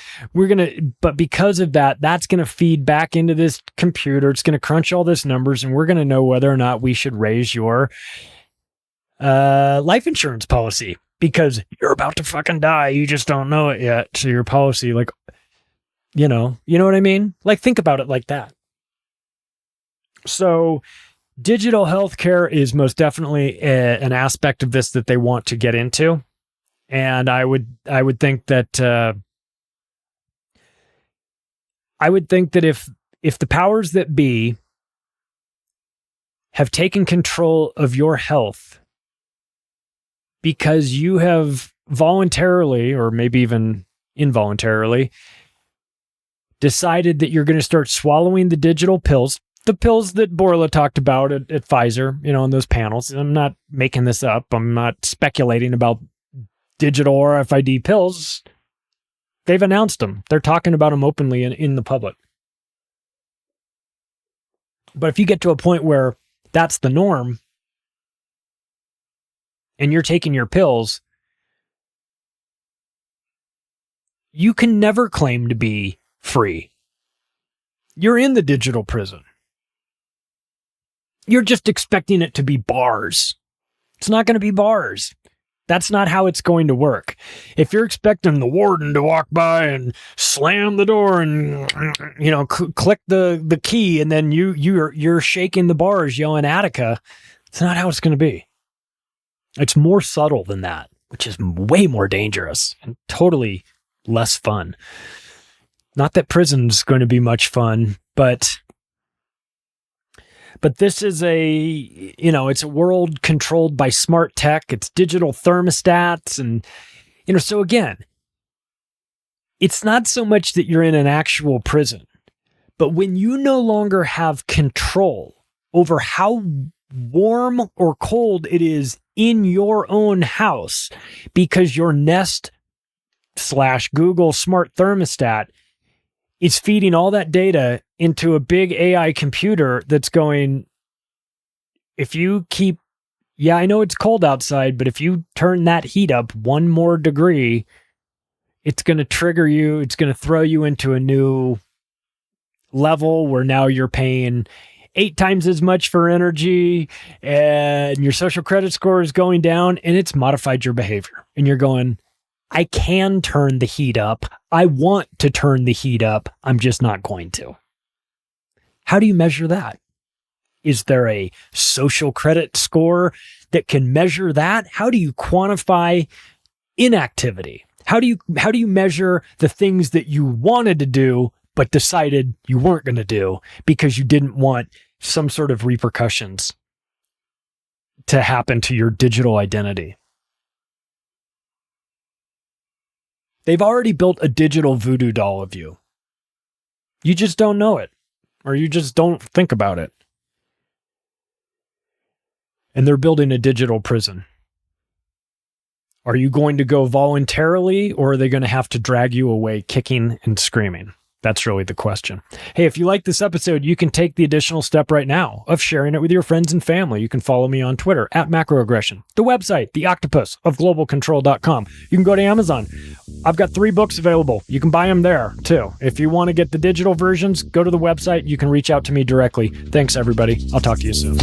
because of that, that's going to feed back into this computer. It's going to crunch all this numbers, and we're going to know whether or not we should raise your life insurance policy, because you're about to fucking die. You just don't know it yet. So your policy, you know what I mean? Think about it like that. So digital healthcare is most definitely an aspect of this that they want to get into. And I would think that, if the powers that be have taken control of your health because you have voluntarily, or maybe even involuntarily, decided that you're going to start swallowing the digital pills, the pills that Borla talked about at Pfizer, in those panels. I'm not making this up. I'm not speculating about digital RFID pills. They've announced them. They're talking about them openly in the public. But if you get to a point where that's the norm and you're taking your pills, you can never claim to be free. You're in the digital prison. You're just expecting it to be bars. It's not going to be bars. That's not how it's going to work. If you're expecting the warden to walk by and slam the door and click the key, and then you're shaking the bars yelling Attica, it's not how it's going to be. It's more subtle than that, which is way more dangerous and totally less fun. Not that prison's going to be much fun, but this is it's a world controlled by smart tech. It's digital thermostats. And, so again, it's not so much that you're in an actual prison, but when you no longer have control over how warm or cold it is in your own house, because your Nest / Google smart thermostat is feeding all that data into a big AI computer that's going, if you keep, I know it's cold outside, but if you turn that heat up 1 more degree, it's going to trigger you. It's going to throw you into a new level where now you're paying 8 times as much for energy, and your social credit score is going down, and it's modified your behavior. And you're going, I can turn the heat up. I want to turn the heat up. I'm just not going to. How do you measure that? Is there a social credit score that can measure that? How do you quantify inactivity? How do you measure the things that you wanted to do but decided you weren't going to do because you didn't want some sort of repercussions to happen to your digital identity? They've already built a digital voodoo doll of you. You just don't know it, or you just don't think about it. And they're building a digital prison. Are you going to go voluntarily, or are they going to have to drag you away kicking and screaming? That's really the question. Hey, if you like this episode, you can take the additional step right now of sharing it with your friends and family. You can follow me on Twitter @macroaggression. The website, the octopus of globalcontrol.com. You can go to Amazon. I've got 3 books available. You can buy them there too. If you want to get the digital versions, go to the website. You can reach out to me directly. Thanks, everybody. I'll talk to you soon.